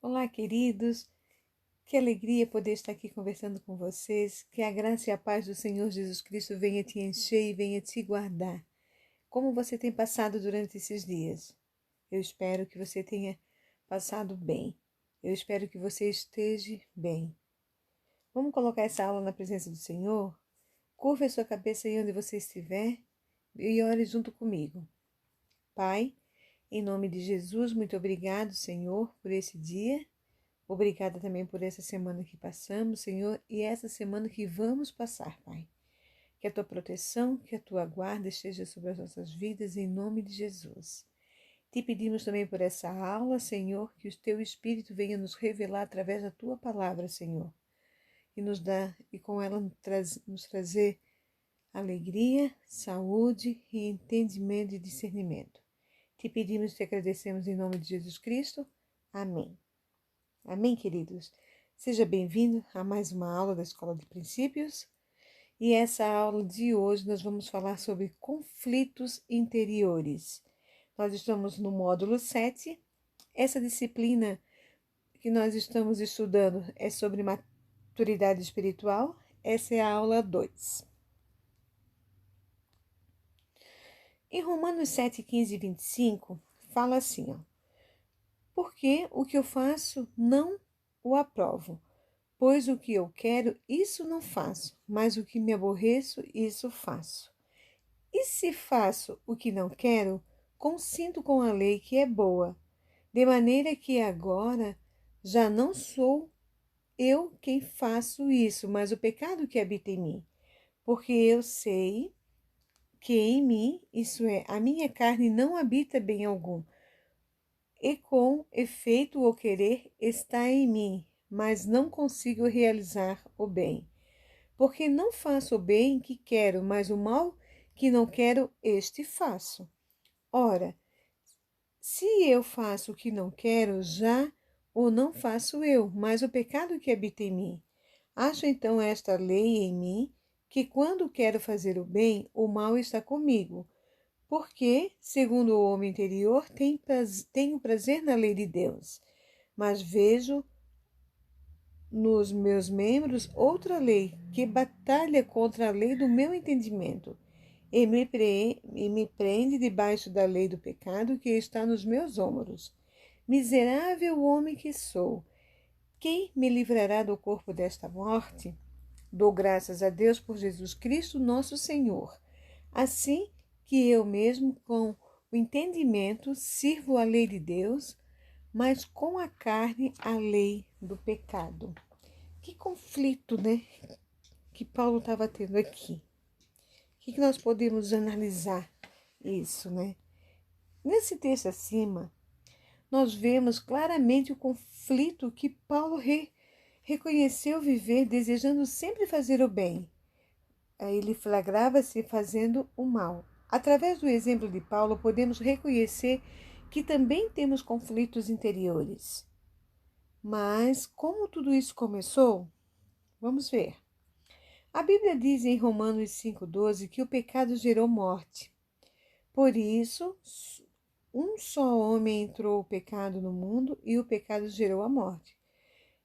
Olá, queridos. Que alegria poder estar aqui conversando com vocês. Que a graça e a paz do Senhor Jesus Cristo venha te encher e venha te guardar. Como você tem passado durante esses dias? Eu espero que você tenha passado bem. Eu espero que você esteja bem. Vamos colocar essa aula na presença do Senhor? Curva a sua cabeça aí onde você estiver e ore junto comigo. Pai, em nome de Jesus, muito obrigado, Senhor, por esse dia. Obrigada também por essa semana que passamos, Senhor, e essa semana que vamos passar, Pai. Que a tua proteção, que a tua guarda esteja sobre as nossas vidas, em nome de Jesus. Te pedimos também por essa aula, Senhor, que o teu Espírito venha nos revelar através da tua palavra, Senhor, e com ela nos trazer alegria, saúde e entendimento e discernimento. Te pedimos e te agradecemos em nome de Jesus Cristo. Amém. Amém, queridos? Seja bem-vindo a mais uma aula da Escola de Princípios. E essa aula de hoje nós vamos falar sobre conflitos interiores. Nós estamos no módulo 7. Essa disciplina que nós estamos estudando é sobre maturidade espiritual. Essa é a aula 2. Em Romanos 7, 15 e 25, fala assim, porque o que eu faço não o aprovo. Pois o que eu quero, isso não faço, mas o que me aborreço, isso faço. E se faço o que não quero, consinto com a lei que é boa, de maneira que agora já não sou eu quem faço isso, mas o pecado que habita em mim. Porque eu sei que em mim, isso é, a minha carne não habita bem algum. E com efeito o querer está em mim, mas não consigo realizar o bem. Porque não faço o bem que quero, mas o mal que não quero, este faço. Ora, se eu faço o que não quero, já o não faço eu, mas o pecado que habita em mim. Acho então esta lei em mim, que quando quero fazer o bem, o mal está comigo. Porque, segundo o homem interior, tenho prazer na lei de Deus, mas vejo nos meus membros outra lei, que batalha contra a lei do meu entendimento, e me prende debaixo da lei do pecado que está nos meus ombros. Miserável homem que sou, quem me livrará do corpo desta morte? Dou graças a Deus por Jesus Cristo, nosso Senhor. Assim que eu mesmo, com o entendimento, sirvo a lei de Deus, mas com a carne a lei do pecado. Que conflito, né, que Paulo estava tendo aqui. O que nós podemos analisar isso, né? Nesse texto acima, nós vemos claramente o conflito que Paulo reconheceu viver, desejando sempre fazer o bem. Aí ele flagrava-se fazendo o mal. Através do exemplo de Paulo, podemos reconhecer que também temos conflitos interiores. Mas como tudo isso começou? Vamos ver. A Bíblia diz em Romanos 5,12 que o pecado gerou morte. Por isso, um só homem entrou o pecado no mundo e o pecado gerou a morte.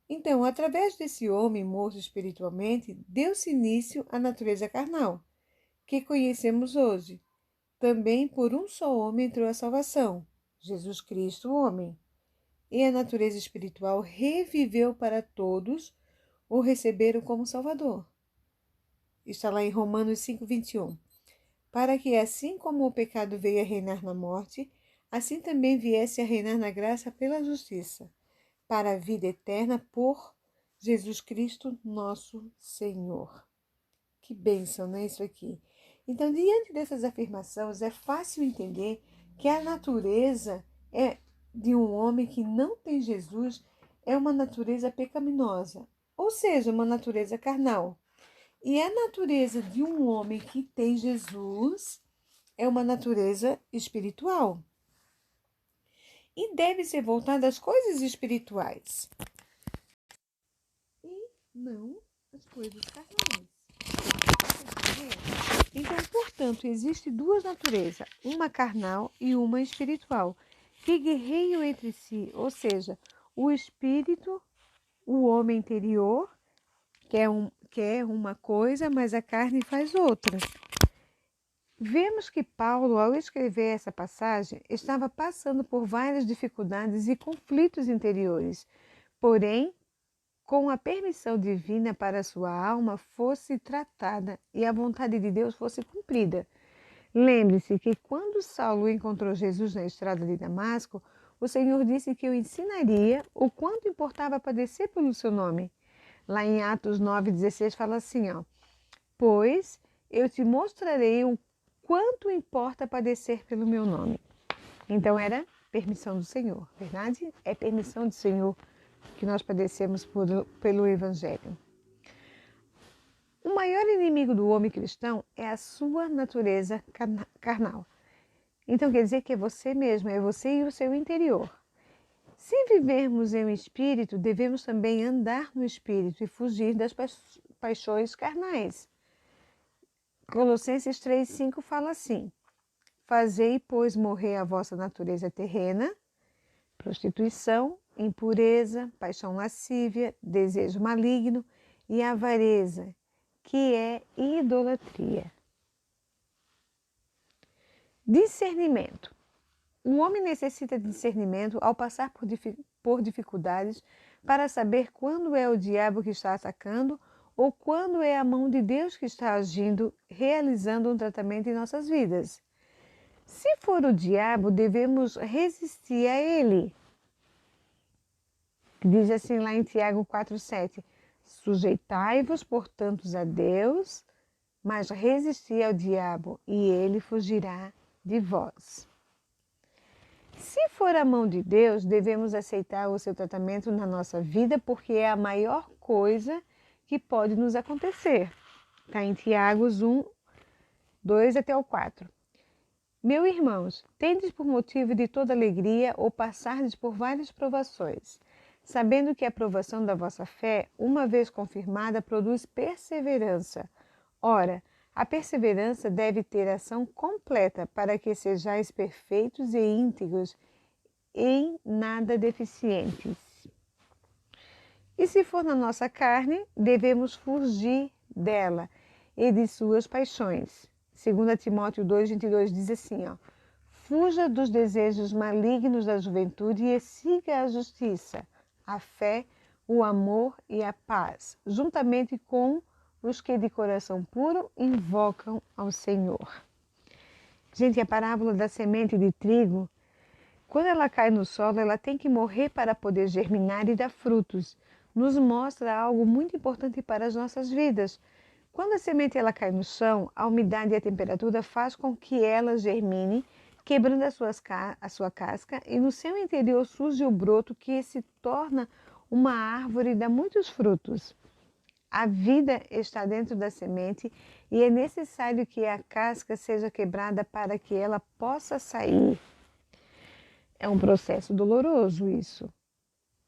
Então, através desse homem morto espiritualmente, deu-se início à natureza carnal, que conhecemos hoje. Também por um só homem entrou a salvação, Jesus Cristo, o homem. E a natureza espiritual reviveu para todos o receberam como Salvador. Está lá em Romanos 5,21. Para que assim como o pecado veio a reinar na morte, assim também viesse a reinar na graça pela justiça, para a vida eterna por Jesus Cristo, nosso Senhor. Que bênção, não é isso aqui? Então, diante dessas afirmações, é fácil entender que a natureza de um homem que não tem Jesus é uma natureza pecaminosa, ou seja, uma natureza carnal. E a natureza de um homem que tem Jesus é uma natureza espiritual. E deve ser voltada às coisas espirituais. E não às coisas carnais. Então, portanto, existem duas naturezas, uma carnal e uma espiritual, que guerreiam entre si, ou seja, O espírito, o homem interior, quer uma coisa, mas a carne faz outra. Vemos que Paulo, ao escrever essa passagem, estava passando por várias dificuldades e conflitos interiores, porém, com a permissão divina para a sua alma fosse tratada e a vontade de Deus fosse cumprida. Lembre-se que quando Saulo encontrou Jesus na estrada de Damasco, o Senhor disse que o ensinaria o quanto importava padecer pelo seu nome. Lá em Atos 9,16 fala assim, pois eu te mostrarei o quanto importa padecer pelo meu nome. Então era permissão do Senhor, verdade? É permissão do Senhor que nós padecemos pelo Evangelho. O maior inimigo do homem cristão é a sua natureza carnal. Então quer dizer que é você mesmo, é você e o seu interior. Se vivermos em um espírito, devemos também andar no espírito e fugir das paixões carnais. Colossenses 3,5 fala assim: fazei, pois, morrer a vossa natureza terrena, prostituição, impureza, paixão lascívia, desejo maligno e avareza, que é idolatria. Discernimento. O homem necessita de discernimento ao passar por dificuldades para saber quando é o diabo que está atacando ou quando é a mão de Deus que está agindo, realizando um tratamento em nossas vidas. Se for o diabo, devemos resistir a ele. Diz assim lá em Tiago 4,7: sujeitai-vos, portanto, a Deus, mas resisti ao diabo, e ele fugirá de vós. Se for a mão de Deus, devemos aceitar o seu tratamento na nossa vida, porque é a maior coisa que pode nos acontecer. Está em Tiago 1, 2 até o 4. Meus irmãos, tendes por motivo de toda alegria ou passardes por várias provações, sabendo que a provação da vossa fé, uma vez confirmada, produz perseverança. Ora, a perseverança deve ter ação completa para que sejais perfeitos e íntegros, em nada deficientes. E se for na nossa carne, devemos fugir dela e de suas paixões. 2 Timóteo 2,22 diz assim, fuja dos desejos malignos da juventude e siga a justiça, a fé, o amor e a paz, juntamente com os que de coração puro invocam ao Senhor. Gente, a parábola da semente de trigo, quando ela cai no solo, ela tem que morrer para poder germinar e dar frutos. Nos mostra algo muito importante para as nossas vidas. Quando a semente ela cai no chão, a umidade e a temperatura faz com que ela germine, quebrando a sua casca, e no seu interior surge o broto que se torna uma árvore e dá muitos frutos. A vida está dentro da semente e é necessário que a casca seja quebrada para que ela possa sair. É um processo doloroso isso,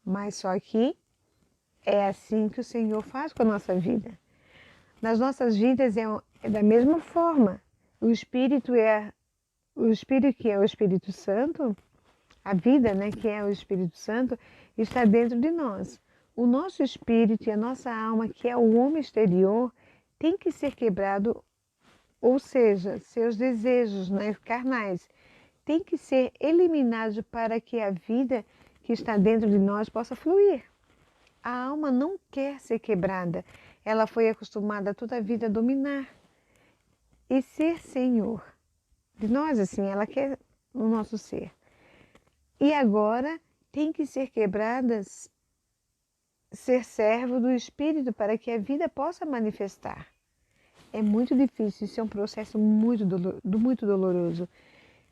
mas só que é assim que o Senhor faz com a nossa vida. Nas nossas vidas é da mesma forma. O Espírito que é o Espírito Santo, a vida, que é o Espírito Santo, está dentro de nós. O nosso espírito e a nossa alma, que é o homem exterior, tem que ser quebrado, ou seja, seus desejos carnais, tem que ser eliminados para que a vida que está dentro de nós possa fluir. A alma não quer ser quebrada, ela foi acostumada toda a vida a dominar e ser senhor de nós, assim, ela quer o nosso ser. E agora tem que ser quebradas, ser servo do Espírito para que a vida possa manifestar. É muito difícil, isso é um processo muito doloroso.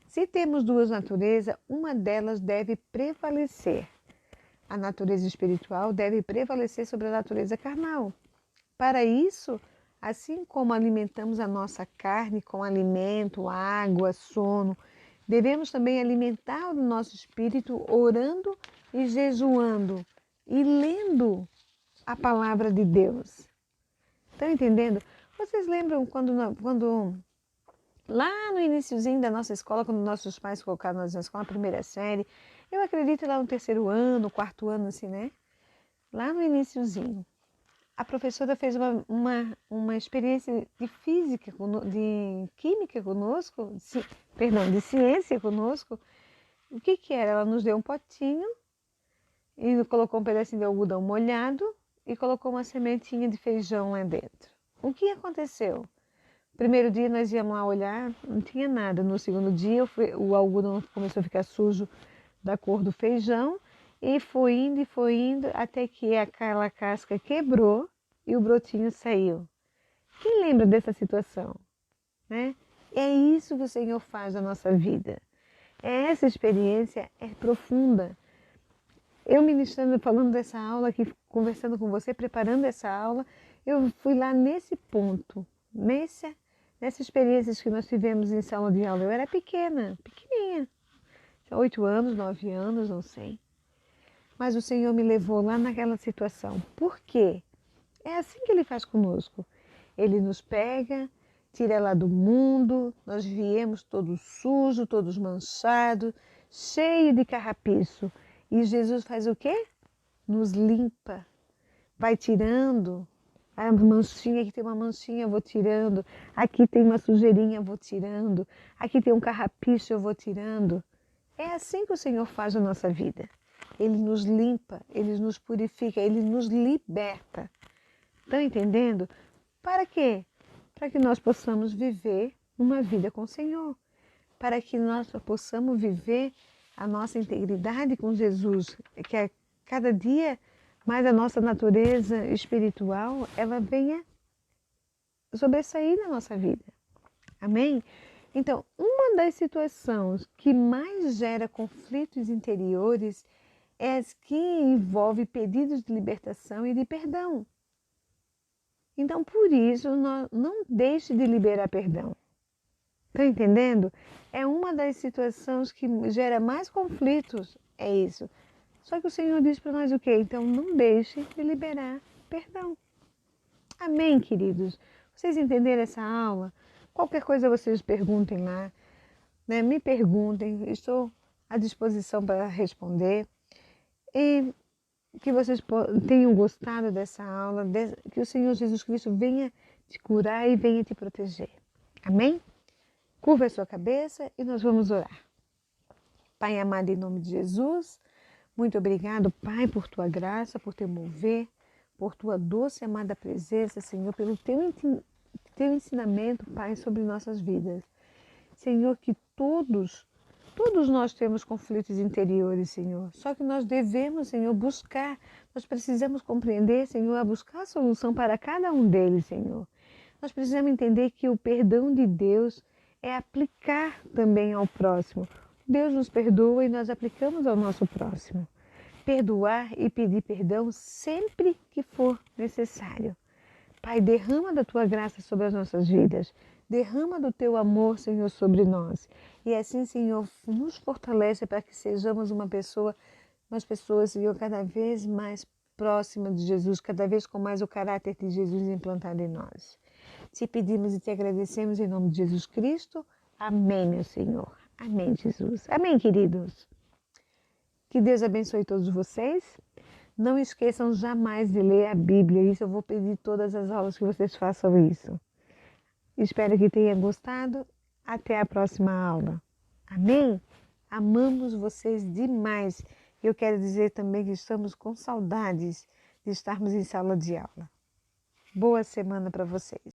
Se temos duas naturezas, uma delas deve prevalecer. A natureza espiritual deve prevalecer sobre a natureza carnal. Para isso, assim como alimentamos a nossa carne com alimento, água, sono, devemos também alimentar o nosso espírito orando e jejuando e lendo a palavra de Deus. Estão entendendo? Vocês lembram quando lá no iniciozinho da nossa escola, quando nossos pais colocaram nós na escola, na primeira série, Eu acredito lá no terceiro ano, quarto ano, assim, né? Lá no iniciozinho. A professora fez uma experiência de física, de química conosco, de ciência conosco. O que que era? Ela nos deu um potinho e colocou um pedacinho de algodão molhado e colocou uma sementinha de feijão lá dentro. O que aconteceu? Primeiro dia nós íamos lá olhar, não tinha nada. No segundo dia o algodão começou a ficar sujo da cor do feijão e foi indo até que aquela casca quebrou e o brotinho saiu. Quem lembra dessa situação? Né? É isso que o Senhor faz na nossa vida. Essa experiência é profunda. Eu ministrando, falando dessa aula aqui, conversando com você, preparando essa aula, eu fui lá nesse ponto, nessas experiências que nós tivemos em sala de aula. Eu era pequenininha, tinha 8 anos, 9 anos, não sei. Mas o Senhor me levou lá naquela situação. Por quê? É assim que Ele faz conosco. Ele nos pega, tira lá do mundo, nós viemos todos sujos, todos manchados, cheio de carrapicho. E Jesus faz o quê? Nos limpa, vai tirando. A manchinha, aqui tem uma manchinha, eu vou tirando. Aqui tem uma sujeirinha, eu vou tirando. Aqui tem um carrapicho, eu vou tirando. É assim que o Senhor faz na nossa vida. Ele nos limpa, Ele nos purifica, Ele nos liberta. Estão entendendo? Para quê? Para que nós possamos viver uma vida com o Senhor. Para que nós possamos viver a nossa integridade com Jesus. Que a cada dia mais a nossa natureza espiritual, ela venha sobressair na nossa vida. Amém? Então, uma das situações que mais gera conflitos interiores é as que envolve pedidos de libertação e de perdão. Então, por isso, não deixe de liberar perdão. Está entendendo? É uma das situações que gera mais conflitos, é isso. Só que o Senhor diz para nós o quê? Então, não deixe de liberar perdão. Amém, queridos? Vocês entenderam essa aula? Qualquer coisa vocês perguntem lá, né? Me perguntem, estou à disposição para responder. E que vocês tenham gostado dessa aula, que o Senhor Jesus Cristo venha te curar e venha te proteger. Amém? Curva a sua cabeça e nós vamos orar. Pai amado, em nome de Jesus, muito obrigado, Pai, por tua graça, por teu mover, por tua doce e amada presença, Senhor, pelo teu ensinamento, Pai, sobre nossas vidas. Senhor, que todos nós temos conflitos interiores, Senhor. Só que nós devemos, Senhor, buscar, nós precisamos compreender, Senhor, a buscar a solução para cada um deles, Senhor. Nós precisamos entender que o perdão de Deus é aplicar também ao próximo. Deus nos perdoa e nós aplicamos ao nosso próximo. Perdoar e pedir perdão sempre que for necessário. Pai, derrama da tua graça sobre as nossas vidas. Derrama do teu amor, Senhor, sobre nós. E assim, Senhor, nos fortalece para que sejamos umas pessoas, Senhor, cada vez mais próximas de Jesus, cada vez com mais o caráter de Jesus implantado em nós. Te pedimos e te agradecemos em nome de Jesus Cristo. Amém, meu Senhor. Amém, Jesus. Amém, queridos. Que Deus abençoe todos vocês. Não esqueçam jamais de ler a Bíblia. Isso eu vou pedir todas as aulas que vocês façam isso. Espero que tenham gostado. Até a próxima aula. Amém? Amamos vocês demais. Eu quero dizer também que estamos com saudades de estarmos em sala de aula. Boa semana para vocês.